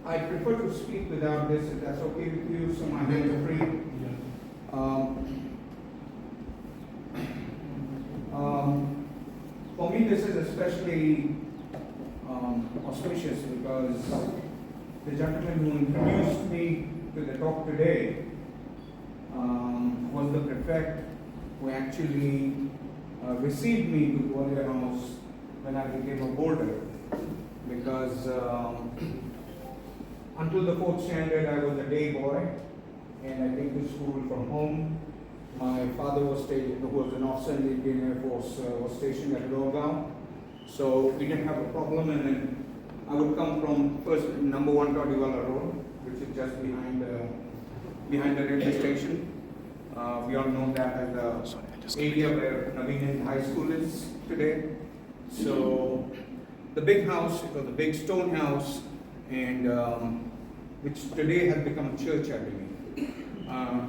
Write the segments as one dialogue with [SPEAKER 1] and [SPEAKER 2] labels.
[SPEAKER 1] I prefer to speak without this, if that's okay with you, so my hands are free. For me, this is especially auspicious because the gentleman who introduced me to the talk today was the prefect who actually received me to Gwalior House when I became a boarder. Because until the 4th standard, I was a day boy, and I came to school from home. My father was who was an officer in the Indian Air Force, was stationed at Reuvens, so we didn't have a problem. And then I would come from first number 1 Todiwala Road, which is just behind the railway station. We all know that as the area where Naveen High School is today. So the big house, it was a big stone house, and which today has become a church, I believe.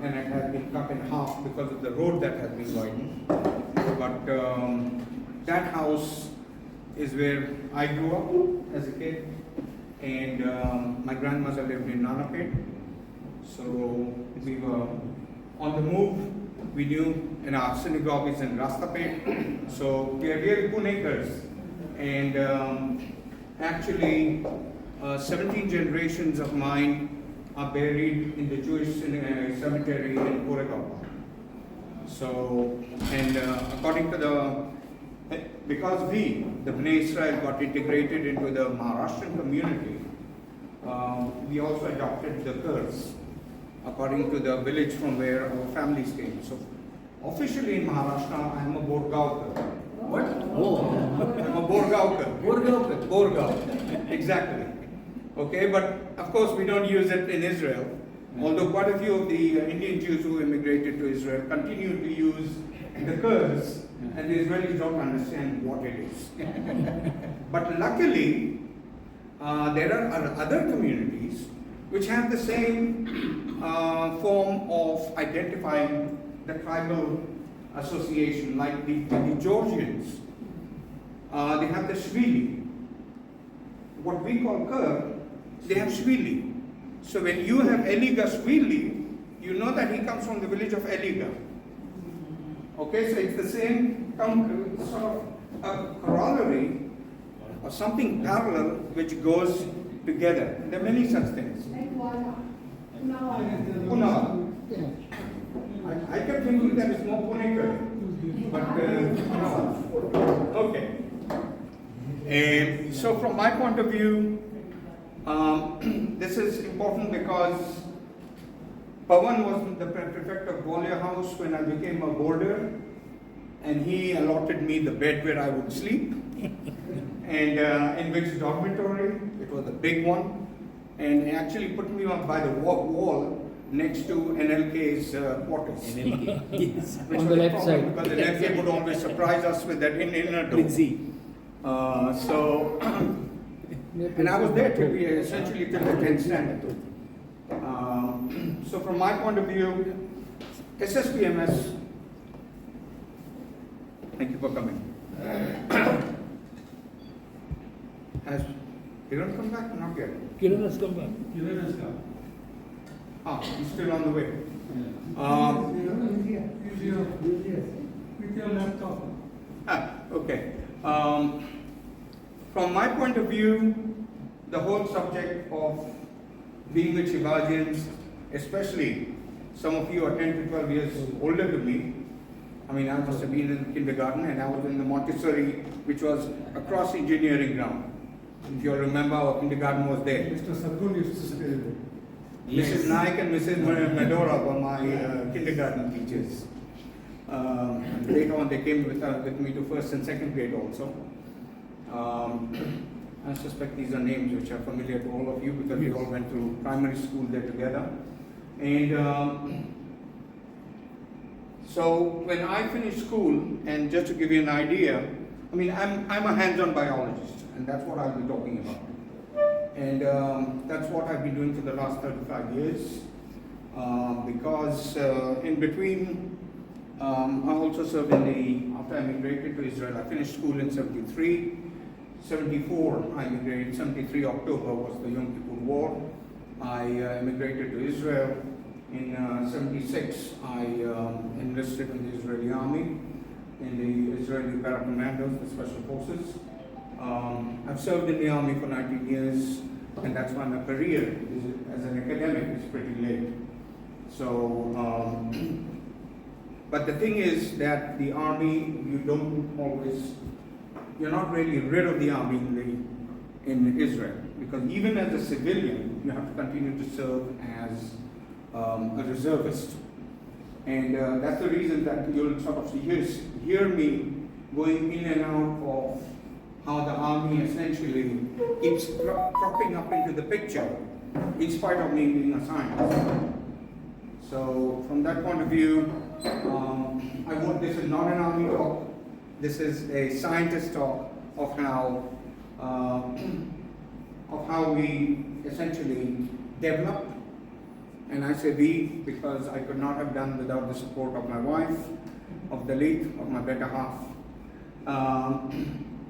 [SPEAKER 1] And it has been cut in half because of the road that has been widened. But that house is where I grew up as a kid, and my grandmother lived in Nanapet. So we were on the move. We knew our synagogue is in Rastapet, so we are really Punekars. And actually, 17 generations of mine are buried in the Jewish cemetery in Holocausts. So, and according to because the Bnei Israel got integrated into the Maharashtrian community, we also adopted the curse according to the village from where our families came. So, officially in Maharashtra, I am a Borgaukar. What? Oh. I'm a Borgaukar. Borgaukar. Exactly. Okay, but of course we don't use it in Israel. Although quite a few of the Indian Jews who immigrated to Israel continue to use the curse, and the Israelis don't understand what it is. But luckily, there are other communities which have the same form of identifying the tribal association, like the Georgians. They have the Shvili. What we call Kur, they have Shvili. So when you have Eliga Shvili, you know that he comes from the village of Eliga. Okay, so it's the same sort of a corollary or something parallel which goes together. There are many such things. Pune. I kept thinking that it's more Punekar, but okay. So from my point of view, this is important because Pawan was the prefect of Gwalior House when I became a boarder, and he allotted me the bed where I would sleep, and in which dormitory, it was a big one, and actually put me up by the wall next to NLK's quarters. NLK, yes. On the left side. Because the NLK would always surprise us with that inner door. So, and I was there till essentially till the 10th standard. So from my point of view, SSPMS, thank you for coming. Has Kiran come back? Not yet.
[SPEAKER 2] Kiran has come back.
[SPEAKER 3] Kiran has come.
[SPEAKER 1] He's still on the way.
[SPEAKER 3] He's here. With your laptop.
[SPEAKER 1] Okay. From my point of view, the whole subject of being with Shivajians, especially some of you are 10 to 12 years older than me. I mean, I must have been in kindergarten, and I was in the Montessori, which was across engineering ground. If you all remember, our kindergarten was there.
[SPEAKER 3] Mr. Sargun used to stay there.
[SPEAKER 1] Yes. Mrs. Naik and Mrs. Medora were my kindergarten teachers. Later on, they came with me to first and second grade also. I suspect these are names which are familiar to all of you because we all went to primary school there together. And so when I finished school, and just to give you an idea, I mean, I'm a hands-on biologist, and that's what I'll be talking about. And that's what I've been doing for the last 35 years. Because in between, I also served after I immigrated to Israel, I finished school in 73. 74, I immigrated. 73 October was the Yom Kippur War. I immigrated to Israel. In 76, I enlisted in the Israeli army, in the Israeli Paracommandos, the Special Forces. I've served in the army for 19 years, and that's why my career as an academic is pretty late. So, but the thing is that the army, you're not really rid of the army in Israel, because even as a civilian, you have to continue to serve as a reservist. And that's the reason that you'll sort of hear me going in and out of how the army essentially keeps cropping up into the picture in spite of me being a scientist. So from that point of view, this is not an army talk. This is a scientist talk of how we essentially develop. And I say we because I could not have done without the support of my wife, of the late, of my better half,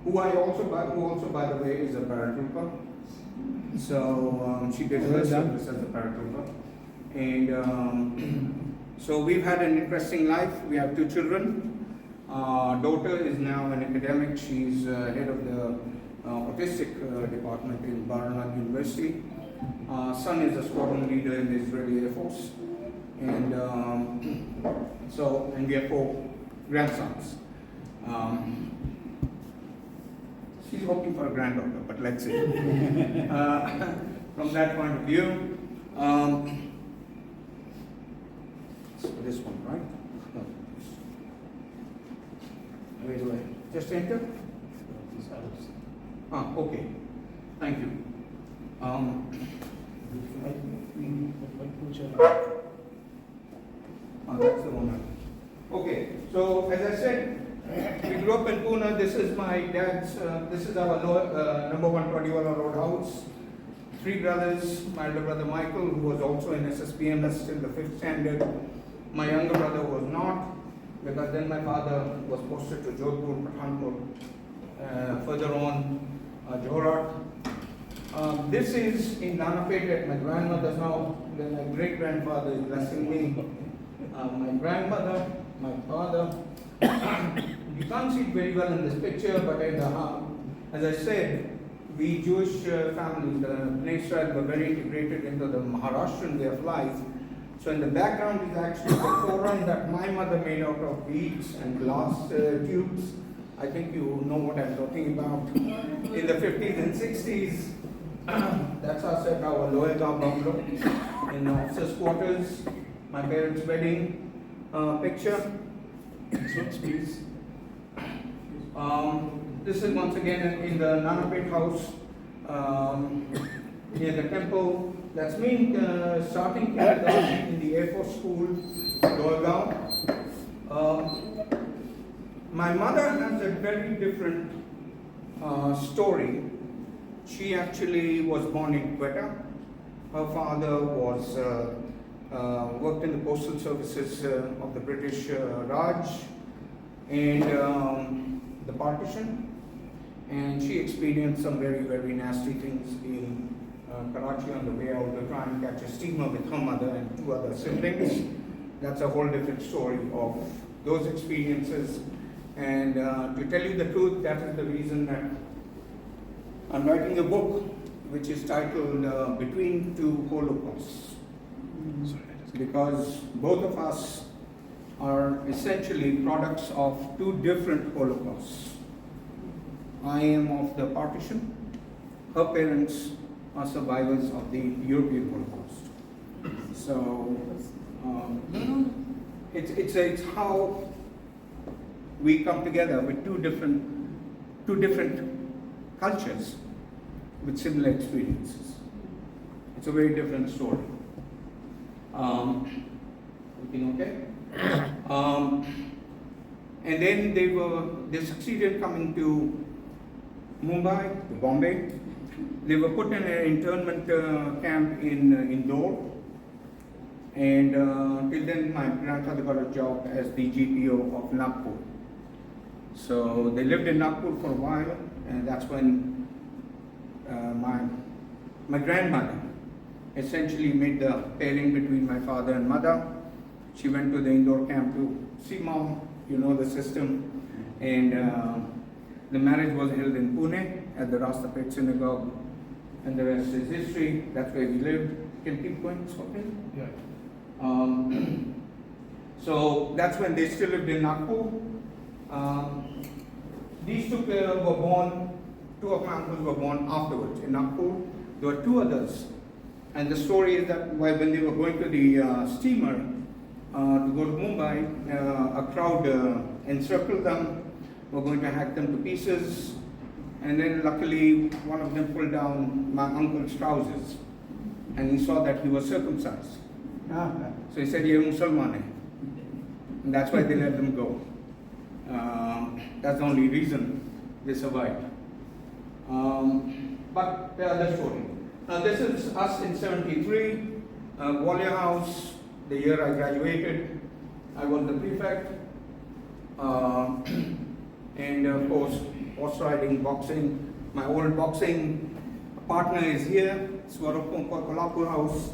[SPEAKER 1] who also by the way is a paratrooper. So she did her service as a paratrooper. And so we've had an interesting life. We have 2 children. Daughter is now an academic. She's head of the autistic department in Barna University. Son is a squadron leader in the Israeli Air Force. And and we have 4 grandsons. She's hoping for a granddaughter, but let's see. From that point of view, this one, right? No. Where do I just enter? Okay. Thank you. That's the one. Okay. So as I said, we grew up in Pune. This is my dad's. This is our number 121 Road house. 3 brothers. My elder brother Michael, who was also in SSPMS till the 5th standard. My younger brother was not, because then my father was posted to Jodhpur, Pathankot, further on Jorat. This is in Nanapet at my grandmother's house. Then my great grandfather is blessing me. My grandmother, my father. You can't see it very well in this picture, but in the house, as I said, we Jewish families, the Pune Israel, were very integrated into the Maharashtrian way of life. So in the background is actually the forum that my mother made out of beads and glass tubes. I think you know what I'm talking about. In the 50s and 60s, that's our Lower Gaon bungalow in officers' quarters. My parents' wedding picture. Switch, please. This is once again in the Nanapet house near the temple. That's me starting kindergarten in the Air Force School, Lower Gaon. My mother has a very different story. She actually was born in Quetta. Her father was worked in the postal services of the British Raj and the partition, and she experienced some very, very nasty things in Karachi on the way out to try and catch a steamer with her mother and 2 other siblings. That's a whole different story of those experiences. And to tell you the truth, that is the reason that I'm writing a book which is titled Between 2 Holocausts. Because both of us are essentially products of 2 different Holocausts. I am of the partition. Her parents are survivors of the European Holocaust. So it's how we come together with two different cultures with similar experiences. It's a very different story. Everything okay? And then they succeeded coming to Mumbai, to Bombay. They were put in an internment camp in Indore. And till then, my grandfather got a job as the GPO of Nagpur. So they lived in Nagpur for a while. and that's when my grandmother essentially made the pairing between my father and mother. She went to the indoor camp to see mom, you know the system, and the marriage was held in Pune at the Rastapet synagogue, and the rest is history. That's where we lived. Can keep going, it's okay?
[SPEAKER 3] Yeah.
[SPEAKER 1] So that's when they still lived in Nagpur. These two were born, two of my uncles were born afterwards in Nagpur. There were two others. And the story is that when they were going to the steamer to go to Mumbai, a crowd encircled them, were going to hack them to pieces. And then luckily, one of them pulled down my uncle's trousers. And he saw that he was circumcised. So he said, "Ye Musalman hai." And that's why they let them go. That's the only reason they survived. But the other story. This is us in 73, Gwalior House, the year I graduated. I was the prefect. And of course, horse riding, boxing. My old boxing partner is here, Swarup Kolhapur House.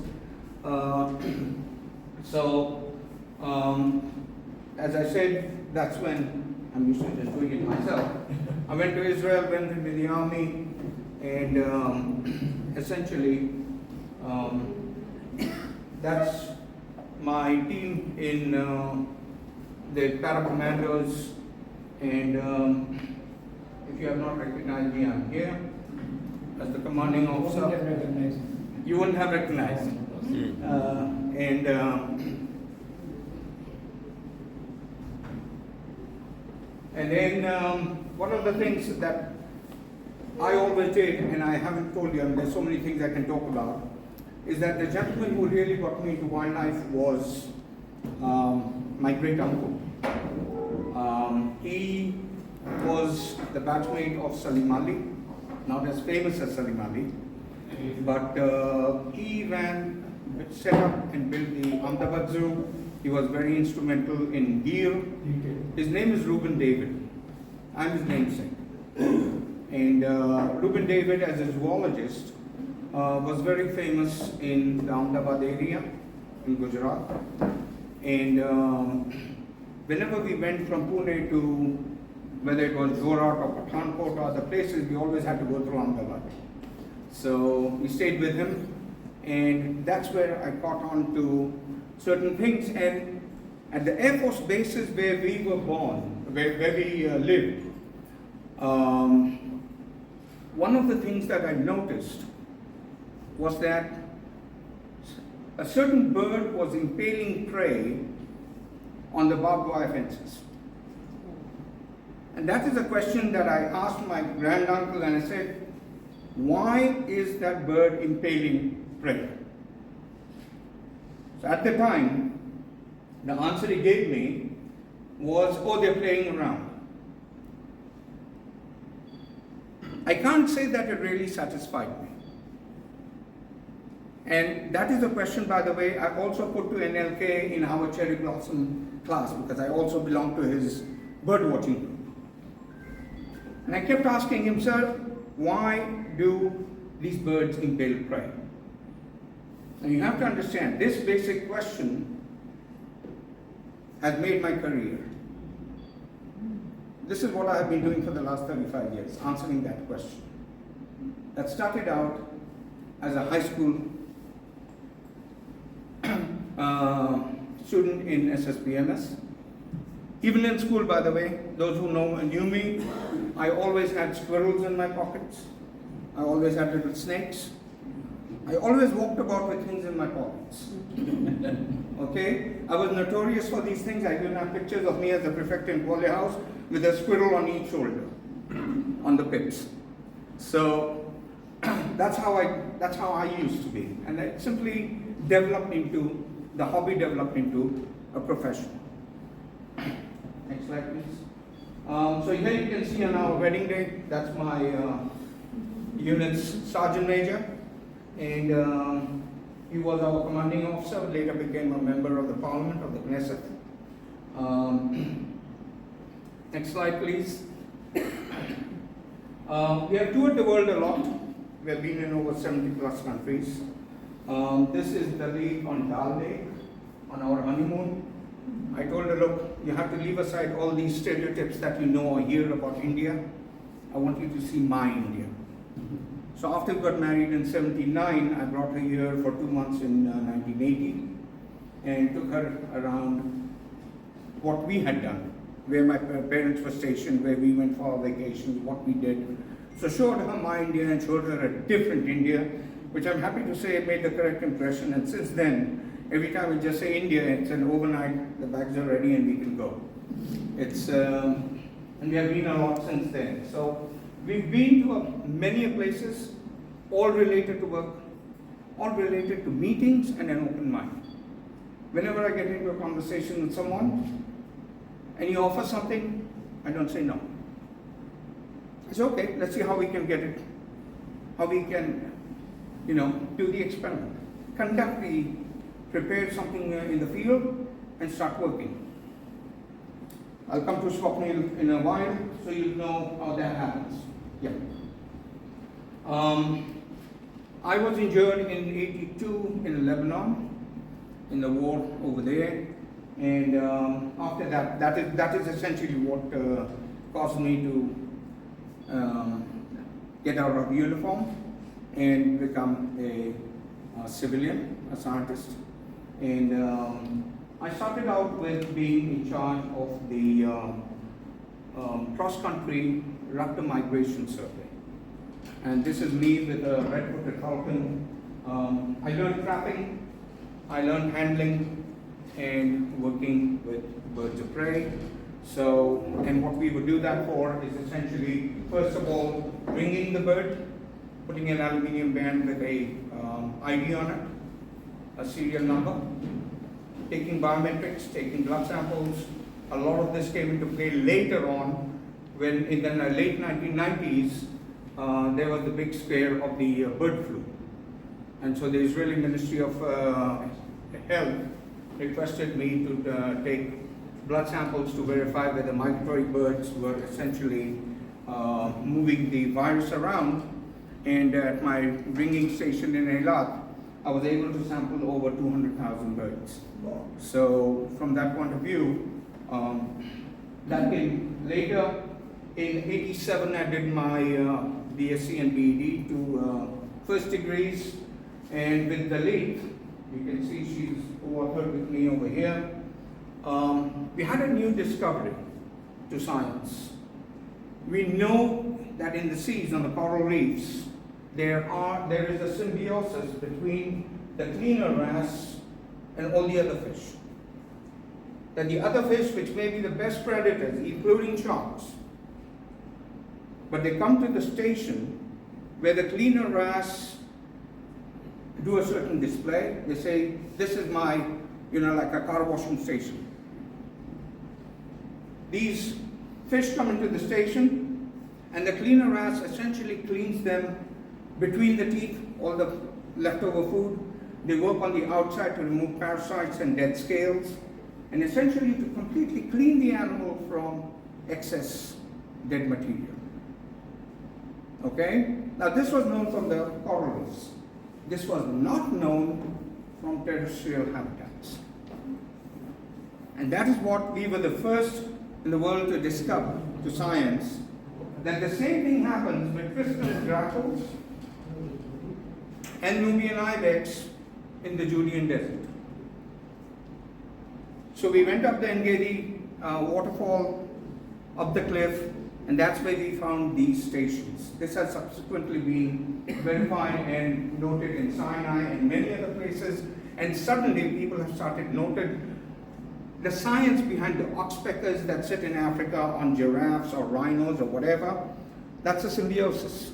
[SPEAKER 1] As I said, that's when I'm used to just doing it myself. I went to Israel, went into the army, and essentially, that's my team in the para commandos. And if you have not recognized me, I'm here as the commanding officer. You wouldn't have recognized. And then one of the things that I always did, and I haven't told you, and there's so many things I can talk about, is that the gentleman who really got me into wildlife was my great uncle. He was the batchmate of Salim Ali, not as famous as Salim Ali, but he set up and built the Ahmedabad Zoo. He was very instrumental in Gir. His name is Reuven David. I'm his namesake. And Reuven David, as a zoologist, was very famous in the Ahmedabad area in Gujarat. And whenever we went from Pune to whether it was Jorat or Pathankot or other places, we always had to go through Ahmedabad. So we stayed with him, and that's where I caught on to certain things. And at the Air Force bases where we were born, where we lived, one of the things that I noticed was that a certain bird was impaling prey on the barbed wire fences. And that is a question that I asked my granduncle, and I said, why is that bird impaling prey? So at the time, the answer he gave me was, oh, they're playing around. I can't say that it really satisfied me. And that is a question, by the way, I also put to NLK in our cherry blossom class, because I also belong to his bird watching group. And I kept asking him, sir, why do these birds impale prey? And you have to understand, this basic question has made my career. This is what I have been doing for the last 35 years, answering that question. That started out as a high school student in SSBMS. Even in school, by the way, those who knew me, I always had squirrels in my pockets. I always had little snakes. I always walked about with things in my pockets. Okay? I was notorious for these things. I even have pictures of me as a prefect in Gwalior House with a squirrel on each shoulder, on the pips. So that's how I used to be. And it simply developed into, the hobby developed into a profession. Next slide, please. So here you can see on our wedding day, that's my unit's sergeant major. And he was our commanding officer, later became a member of the parliament of the Knesset. Next slide, please. We have toured the world a lot. We have been in over 70 plus countries. This is the lake on Dal Lake on our honeymoon. I told her, look, you have to leave aside all these stereotypes that you know or hear about India. I want you to see my India. So after we got married in 79, I brought her here for 2 months in 1980 and took her around what we had done, where my parents were stationed, where we went for our vacations, what we did. So showed her my India and showed her a different India, which I'm happy to say made the correct impression. And since then, every time we just say India, it's an overnight, the bags are ready and we can go. And we have been a lot since then. So we've been to many places, all related to work, all related to meetings and an open mind. Whenever I get into a conversation with someone and you offer something, I don't say no. I say, okay, let's see how we can get it, how we can, do the experiment. Prepare something in the field and start working. I'll come to Swapnil in a while, so you'll know how that happens. Yeah. I was injured in '82 in Lebanon, in the war over there, and after that is essentially what caused me to get out of uniform and become a civilian, a scientist. And I started out with being in charge of the cross-country raptor migration survey. And this is me with a red-footed falcon. I learned trapping, I learned handling, and working with birds of prey. So, and what we would do that for is essentially, first of all, bringing the bird, putting an aluminium band with a ID on it, a serial number, taking biometrics, taking blood samples. A lot of this came into play later on when in the late 1990s there was the big scare of the bird flu. And so the Israeli Ministry of Health requested me to take blood samples to verify whether migratory birds were essentially moving the virus around. And at my ringing station in Eilat, I was able to sample over 200,000 birds. So from that point of view, that came later. In '87, I did my BSc and BEd to first degrees, and with the lead, you can see she's co-authored with me over here. We had a new discovery to science. We know that in the seas, on the coral reefs, there is a symbiosis between the cleaner wrasse and all the other fish. That the other fish, which may be the best predators, including sharks, but they come to the station where the cleaner wrasse do a certain display. They say, this is my, like a car washing station. These fish come into the station, and the cleaner wrasse essentially cleans them between the teeth, all the leftover food. They work on the outside to remove parasites and dead scales, and essentially to completely clean the animal from excess dead material. Okay? Now this was known from the coral reefs. This was not known from terrestrial habitats. And that is what we were the first in the world to discover, to science, that the same thing happens with Tristan grackles and Nubian ibex in the Judean desert. So we went up the Engedi waterfall, up the cliff, and that's where we found these stations. This has subsequently been verified and noted in Sinai and many other places, and suddenly people have started noting the science behind the oxpeckers that sit in Africa on giraffes or rhinos or whatever. That's a symbiosis.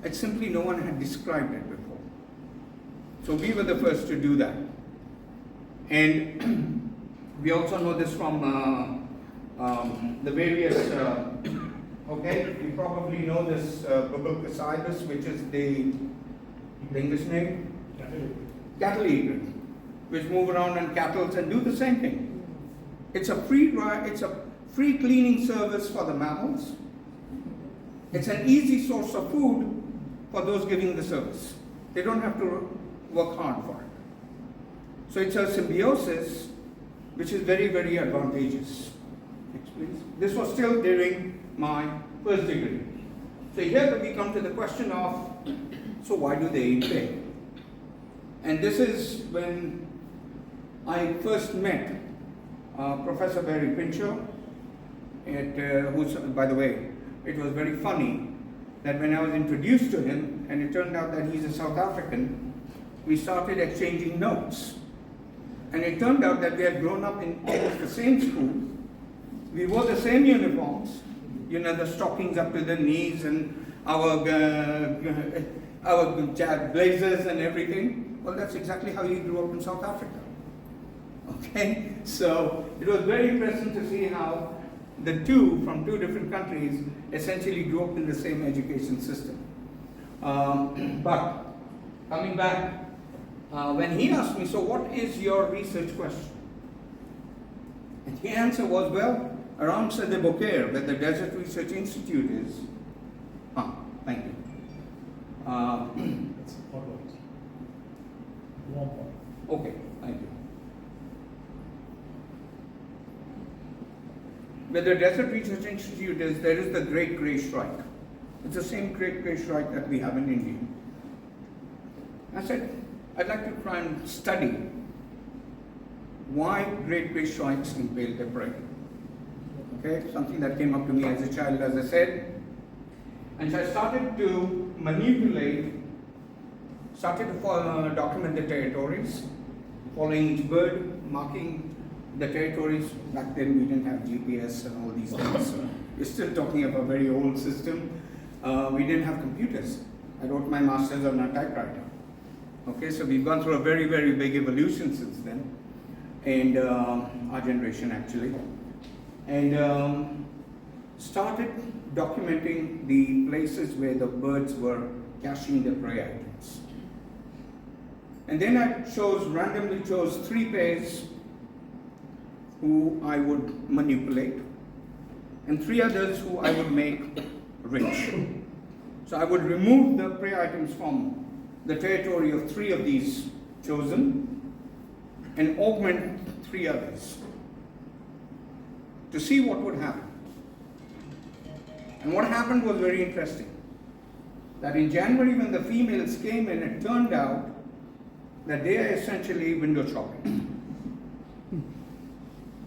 [SPEAKER 1] It's simply no one had described it before. So we were the first to do that. And we also know this from the various, you probably know this Babulcus ibis, which is the English name? Cattle eater, which move around in cattle and do the same thing. It's a free cleaning service for the mammals. It's an easy source of food for those giving the service. They don't have to work hard for it. So it's a symbiosis which is very, very advantageous. Next, please. This was still during my first degree. So here we come to the question of, so why do they impale? And this is when I first met Professor Barry Pincher, who's, by the way, it was very funny that when I was introduced to him, and it turned out that he's a South African, we started exchanging notes. And it turned out that we had grown up in almost the same school. We wore the same uniforms, you know, the stockings up to the knees and our blazers and everything. Well, that's exactly how he grew up in South Africa. Okay, so it was very pleasant to see how the two from two different countries essentially grew up in the same education system. But coming back, when he asked me, so what is your research question? And the answer was, well, around the Beaucaire, where the Desert Research Institute is. Thank you.
[SPEAKER 2] It's warm.
[SPEAKER 1] Okay, thank you. Where the Desert Research Institute is, there is the Great Grey Shrike. It's the same Great Grey Shrike that we have in India. I said, I'd like to try and study why Great Grey Shrikes impale their prey. Okay, something that came up to me as a child, as I said. And so I started to manipulate, started to document the territories, following each bird, marking the territories. Back then we didn't have GPS and all these things. So we're still talking about a very old system. We didn't have computers. I wrote my master's on a typewriter. Okay, so we've gone through a very, very big evolution since then, and our generation actually, and started documenting the places where the birds were caching their prey items. And then I randomly chose 3 pairs who I would manipulate, and 3 others who I would make rich. So I would remove the prey items from the territory of 3 of these chosen and augment 3 others to see what would happen. And what happened was very interesting. That in January, when the females came in, it turned out that they are essentially window shopping.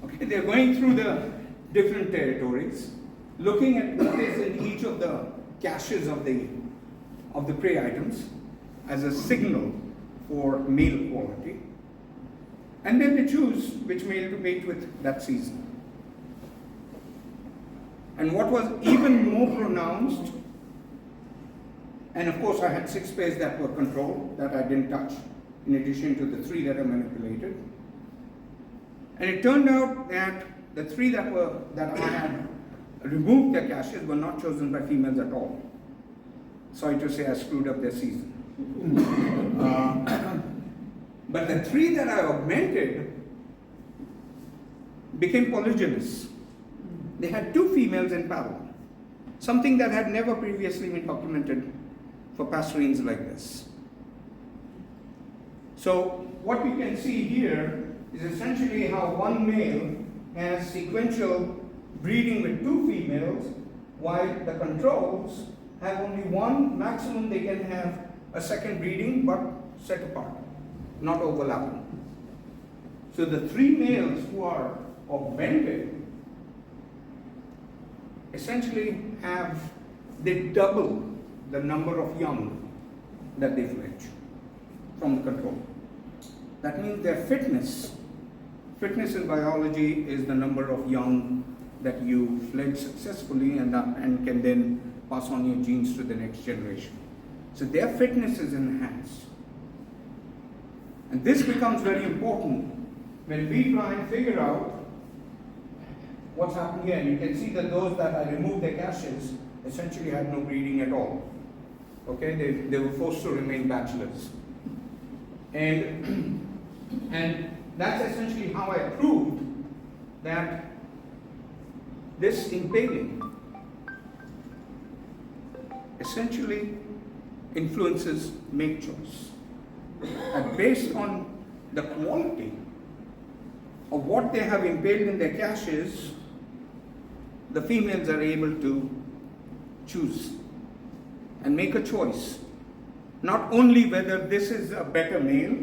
[SPEAKER 1] Okay, they're going through the different territories, looking at what is in each of the caches of the prey items as a signal for male quality, and then they choose which male to mate with that season. And what was even more pronounced, and of course I had 6 pairs that were controlled, that I didn't touch, in addition to the 3 that I manipulated. And it turned out that the 3 that I had removed their caches were not chosen by females at all. Sorry to say I screwed up their season. But the 3 that I augmented became polygynous. They had 2 females in parallel, something that had never previously been documented for passerines like this. So what we can see here is essentially how one male has sequential breeding with 2 females, while the controls have only 1, maximum they can have a second breeding, but set apart, not overlapping. So the 3 males who are augmented essentially they double the number of young that they fledge from the control. That means their fitness in biology is the number of young that you fledge successfully and can then pass on your genes to the next generation. So their fitness is enhanced. And this becomes very important when we try and figure out what's happening here. You can see that those that I removed their caches essentially had no breeding at all. Okay, they were forced to remain bachelors. And that's essentially how I proved that this impaling essentially influences make choice. And based on the quality of what they have impaled in their caches, the females are able to choose and make a choice. Not only whether this is a better male,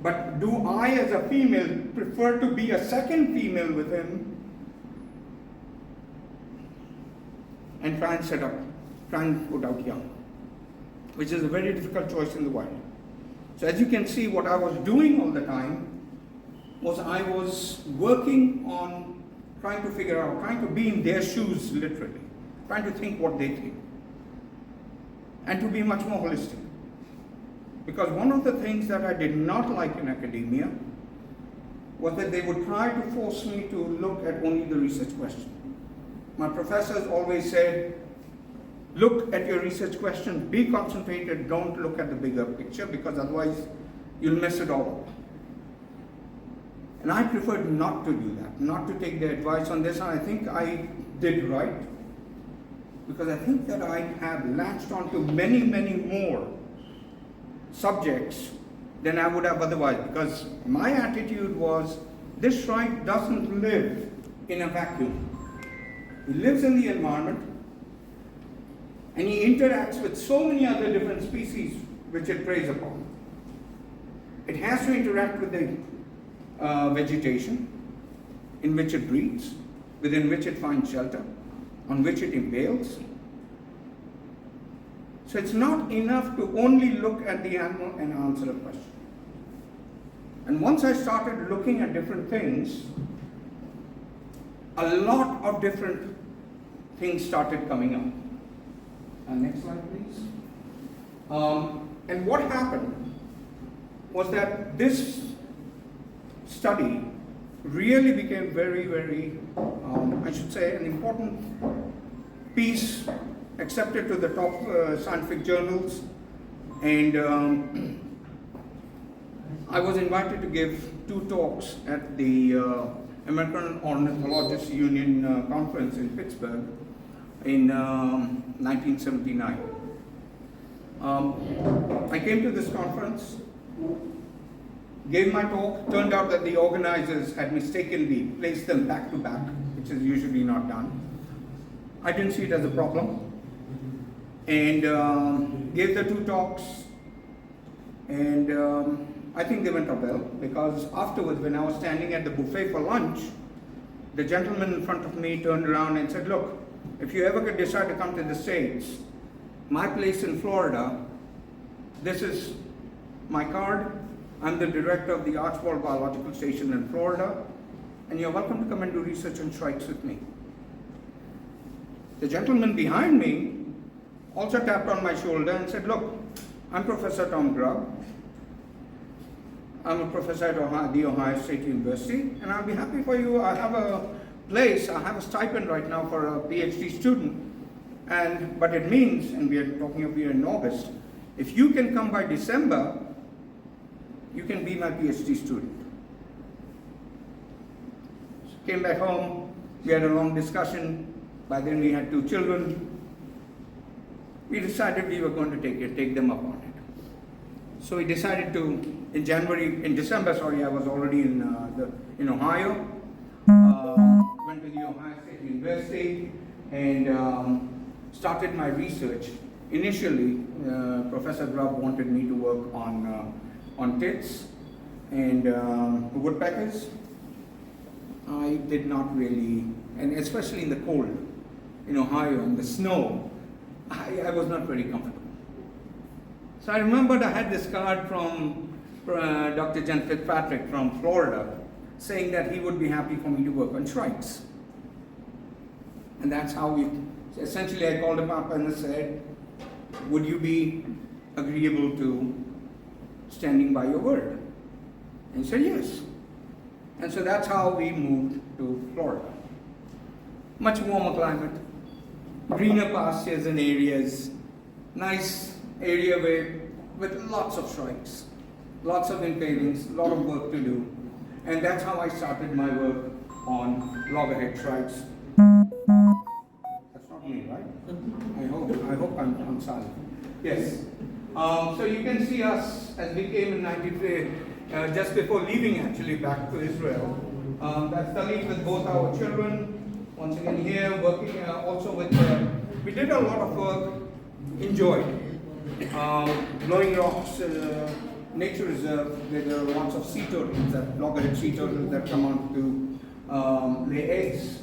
[SPEAKER 1] but do I as a female prefer to be a second female with him and try and put out young, which is a very difficult choice in the wild. So as you can see, what I was doing all the time was I was working on trying to figure out, trying to be in their shoes literally, trying to think what they think, and to be much more holistic. Because one of the things that I did not like in academia was that they would try to force me to look at only the research question. My professors always said, look at your research questions, be concentrated, don't look at the bigger picture, because otherwise you'll mess it all up. And I preferred not to do that, not to take their advice on this, and I think I did right, because I think that I have latched onto many, many more subjects than I would have otherwise, because my attitude was, this shrike doesn't live in a vacuum. He lives in the environment, and he interacts with so many other different species which it preys upon. It has to interact with the vegetation in which it breeds, within which it finds shelter, on which it impales. So it's not enough to only look at the animal and answer a question. And once I started looking at different things, a lot of different things started coming up. Next slide, please. And what happened was that this study really became very, very, I should say, an important piece, accepted to the top scientific journals, and I was invited to give 2 talks at the American Ornithologists Union conference in Pittsburgh in 1979. I came to this conference, gave my talk. Turned out that the organizers had mistakenly placed them back to back, which is usually not done. I didn't see it as a problem, and gave the 2 talks, and I think they went up well, because afterwards, when I was standing at the buffet for lunch, the gentleman in front of me turned around and said, look, if you ever decide to come to the States, my place in Florida, this is my card. I'm the director of the Archibald Biological Station in Florida, and you're welcome to come and do research on shrikes with me. The gentleman behind me also tapped on my shoulder and said, look, I'm Professor Tom Grubb. I'm a professor at the Ohio State University, and I'll be happy for you. I have a place, I have a stipend right now for a PhD student, but it means, and we are talking of here in August, if you can come by December, you can be my PhD student. So came back home, we had a long discussion. By then we had 2 children. We decided we were going to take them up on it. So we decided to, in December, I was already in Ohio. Went to the Ohio State University and started my research. Initially, Professor Grubb wanted me to work on tits and woodpeckers. I did not really, and especially in the cold, in Ohio, in the snow, I was not very comfortable. So I remembered I had this card from Dr. Jen Fitzpatrick from Florida, saying that he would be happy for me to work on shrikes. And that's how essentially I called him up and I said, would you be agreeable to standing by your word? And he said yes. And so that's how we moved to Florida. Much warmer climate, greener pastures and areas, nice area with lots of shrikes, lots of impalings, a lot of work to do. And that's how I started my work on loggerhead shrikes. That's not me, right? I hope. silent. Yes. So you can see us as we came in 93, just before leaving actually back to Israel. That's Dalit with both our children. Once again here, working also with, we did a lot of work, enjoyed. Blowing Rocks Nature Reserve, where there are lots of sea turtles, loggerhead sea turtles that come out to lay eggs.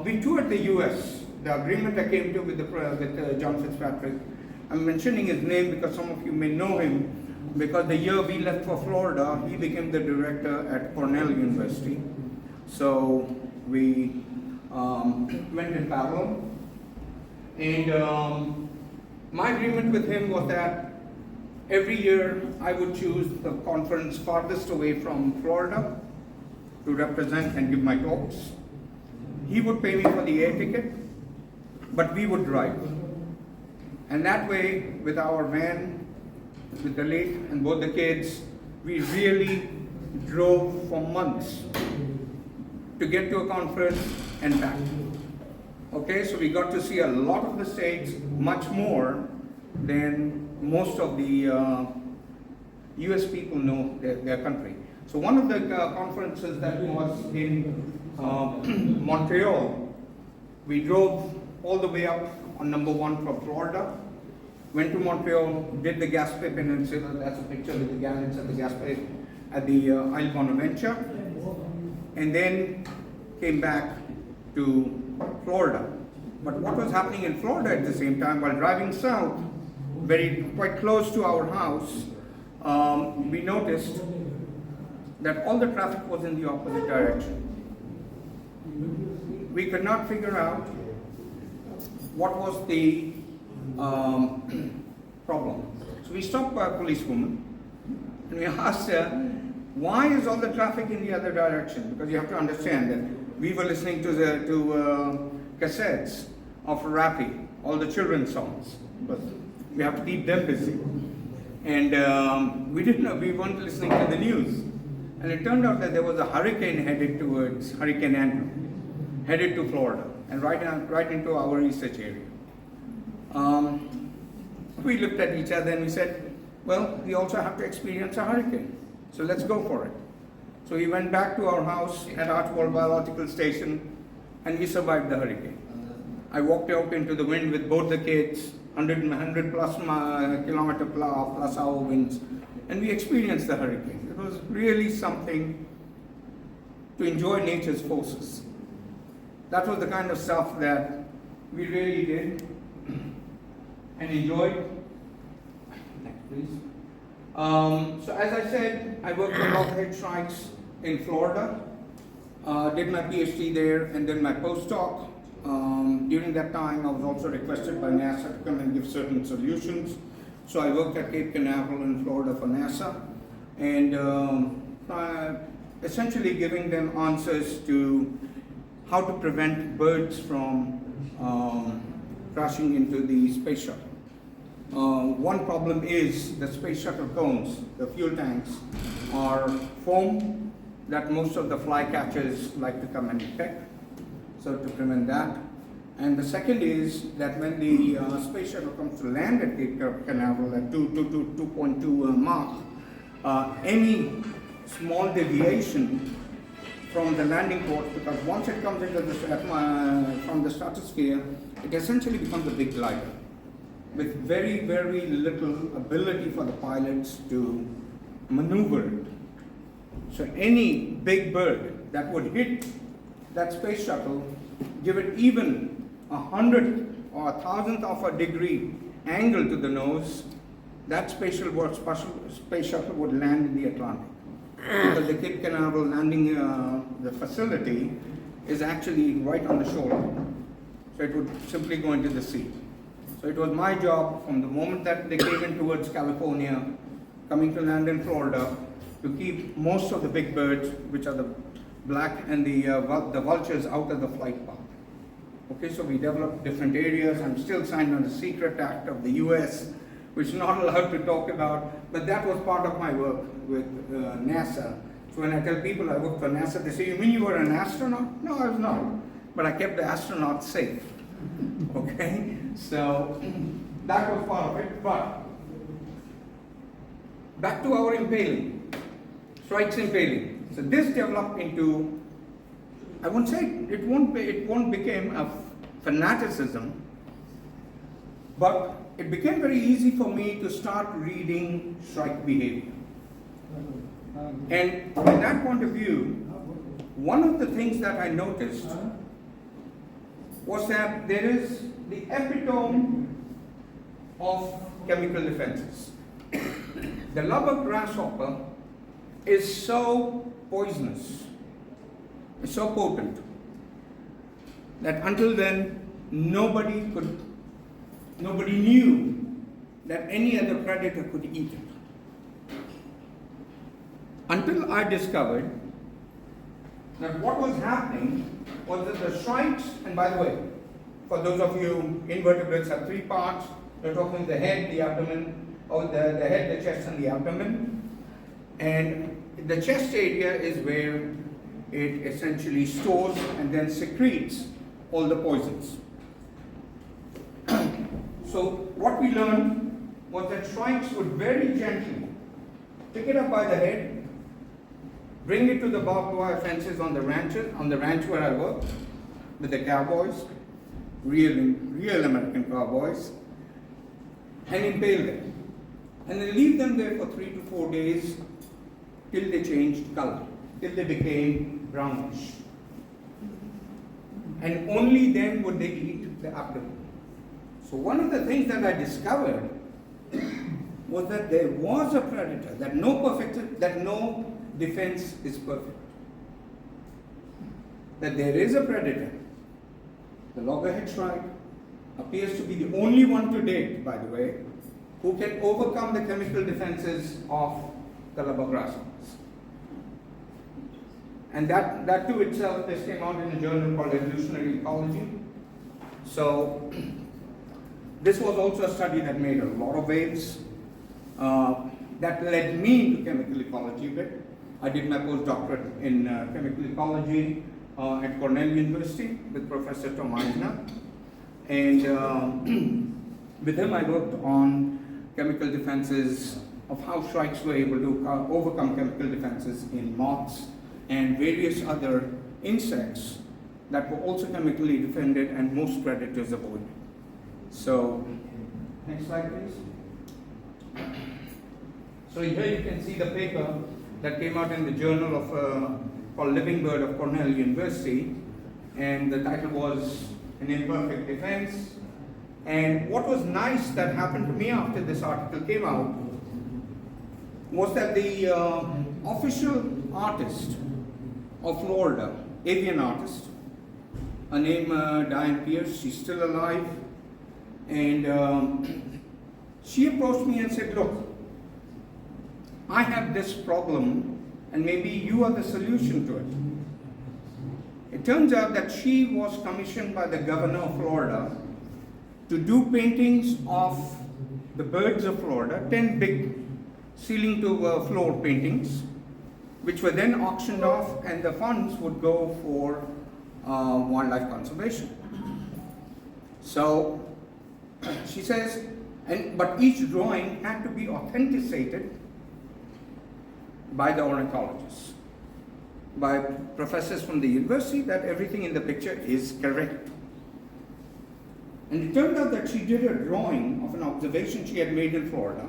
[SPEAKER 1] We toured the US. The agreement I came to with John Fitzpatrick, I'm mentioning his name because some of you may know him, because the year we left for Florida, he became the director at Cornell University. So we went in parallel. And my agreement with him was that every year I would choose the conference farthest away from Florida to represent and give my talks. He would pay me for the air ticket, but we would drive. And that way, with our van, with the late and both the kids, we really drove for months to get to a conference and back. Okay, so we got to see a lot of the states, much more than most of the US people know their country. So one of the conferences that was in Montreal, we drove all the way up on number 1 from Florida, went to Montreal, did the Gaspé Peninsula, that's a picture with the gallants at the Gaspé, at the Isle Bonaventure, and then came back to Florida. But what was happening in Florida at the same time, while driving south, quite close to our house, we noticed that all the traffic was in the opposite direction. We could not figure out what was the problem. So we stopped by a policewoman and we asked her, why is all the traffic in the other direction? Because you have to understand that we were listening to cassettes of Rappy, all the children's songs, but we have to keep them busy. And we didn't know, we weren't listening to the news. And it turned out that there was a hurricane headed towards Hurricane Andrew, headed to Florida, and right into our research area. We looked at each other and we said, well, we also have to experience a hurricane, so let's go for it. So we went back to our house at Archibald Biological Station, and we survived the hurricane. I walked out into the wind with both the kids, 100 plus kilometer plus hour winds, and we experienced the hurricane. It was really something to enjoy nature's forces. That was the kind of stuff that we really did and enjoyed. Next, please. So as I said, I worked on loggerhead strikes in Florida, did my PhD there, and then my postdoc. During that time, I was also requested by NASA to come and give certain solutions. So I worked at Cape Canaveral in Florida for NASA, and essentially giving them answers to how to prevent birds from crashing into the space shuttle. One problem is the space shuttle cones, the fuel tanks, are foam that most of the flycatchers like to come and peck, so to prevent that. And the second is that when the space shuttle comes to land at Cape Canaveral at 2.2 Mach, any small deviation from the landing port, because once it comes into from the stratosphere, it essentially becomes a big glider with very, very little ability for the pilots to maneuver it. So any big bird that would hit that space shuttle, give it even 100th or 1,000th of a degree angle to the nose, that space shuttle would land in the Atlantic. Because the Cape Canaveral landing the facility is actually right on the shore. So it would simply go into the sea. So it was my job from the moment that they came in towards California, coming to land in Florida, to keep most of the big birds, which are the black and the vultures, out of the flight path. Okay, so we developed different areas. I'm still signed on the Secret Act of the US, which is not allowed to talk about, but that was part of my work with NASA. So when I tell people I work for NASA, they say, you mean you were an astronaut? No, I was not, but I kept the astronauts safe. Okay, so that was part of it. But back to our impaling, strikes impaling. So this developed into, I won't say it won't become a fanaticism, but it became very easy for me to start reading strike behavior. And from that point of view, one of the things that I noticed was that there is the epitome of chemical defenses. The lubber grasshopper is so poisonous, it's so potent, that until then nobody knew that any other predator could eat it. Until I discovered that what was happening was that the shrikes, and by the way, for those of you, invertebrates have three parts. We're talking the head, the abdomen, or the head, the chest, and the abdomen. And the chest area is where it essentially stores and then secretes all the poisons. So what we learned was that shrikes would very gently pick it up by the head, bring it to the barbed wire fences on the ranch where I worked with the cowboys, real American cowboys, and impale them. And then leave them there for 3 to 4 days till they changed color, till they became brownish. And only then would they eat the abdomen. So one of the things that I discovered was that there was a predator, that no defense is perfect. That there is a predator. The loggerhead shrike appears to be the only one to date, by the way, who can overcome the chemical defenses of the lubber grasshoppers. And that too itself, this came out in a journal called Evolutionary Ecology. So this was also a study that made a lot of waves. That led me to chemical ecology a bit. I did my postdoctorate in chemical ecology at Cornell University with Professor Tom Eisner. And with him I worked on chemical defenses of how shrikes were able to overcome chemical defenses in moths and various other insects that were also chemically defended and most predators avoided. So, next slide please. So here you can see the paper that came out in the journal of called Living Bird of Cornell University, and the title was An Imperfect Defense. And what was nice that happened to me after this article came out was that the official artist of Florida, avian artist, her name Diane Pierce, she's still alive, and she approached me and said, look, I have this problem and maybe you are the solution to it. It turns out that she was commissioned by the governor of Florida to do paintings of the birds of Florida, 10 big ceiling to floor paintings, which were then auctioned off, and the funds would go for wildlife conservation. So she says, but each drawing had to be authenticated by the ornithologists, by professors from the university, that everything in the picture is correct. And it turned out that she did a drawing of an observation she had made in Florida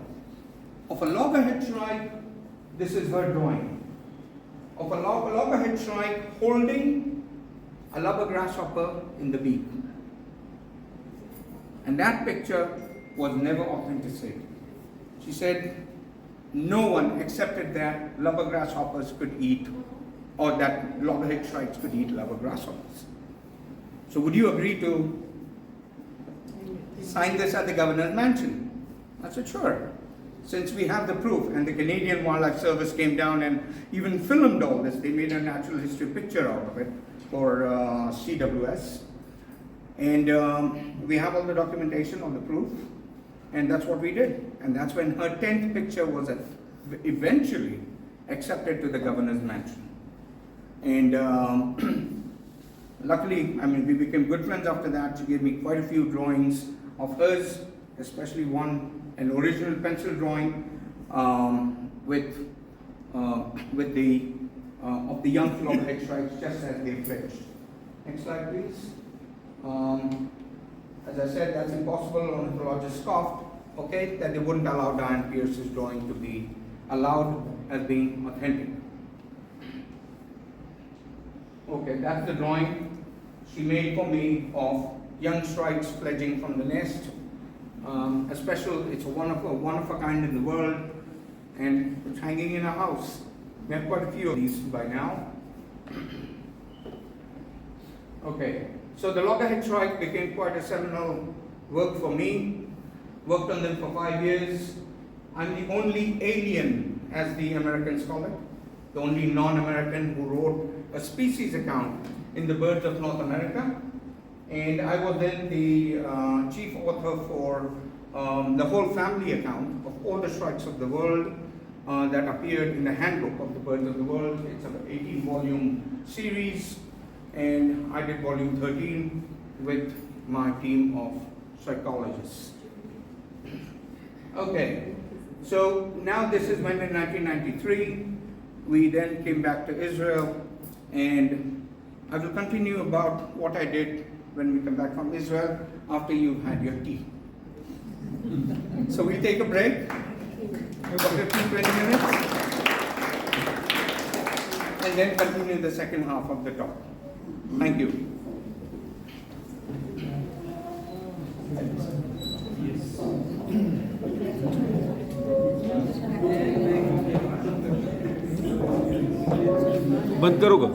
[SPEAKER 1] of a loggerhead shrike. This is her drawing of a loggerhead shrike holding a lubber grasshopper in the beak. And that picture was never authenticated. She said no one accepted that lubber grasshoppers could eat, or that loggerhead shrikes could eat lubber grasshoppers. So would you agree to sign this at the governor's mansion? I said, sure. Since we have the proof, and the Canadian Wildlife Service came down and even filmed all this, they made a natural history picture out of it for CWS. And we have all the documentation on the proof, and that's what we did. And that's when her 10th picture was eventually accepted to the governor's mansion. And luckily, I mean, we became good friends after that. She gave me quite a few drawings of hers especially an original pencil drawing with the of the young loggerhead shrikes just as they fledged. Next slide, please. As I said, that's impossible. Ornithologists scoffed, okay, that they wouldn't allow Diane Pierce's drawing to be allowed as being authentic. Okay, that's the drawing she made for me of young shrikes fledging from the nest. It's a one of a kind in the world, and it's hanging in our house. We have quite a few of these by now. Okay, so the loggerhead shrike became quite a seminal work for me. Worked on them for 5 years. I'm the only alien, as the Americans call it, the only non-American who wrote a species account in the birds of North America. And I was then the chief author for the whole family account of all the shrikes of the world that appeared in the handbook of the birds of the world. It's an 18-volume series, and I did volume 13 with my team of psychologists. Okay, so now this is when in 1993, we then came back to Israel, and I will continue about what I did when we come back from Israel after you've had your tea. So we'll take a break, about 15-20 minutes, and then continue the second half of the talk. Thank you.
[SPEAKER 2] बंद करो का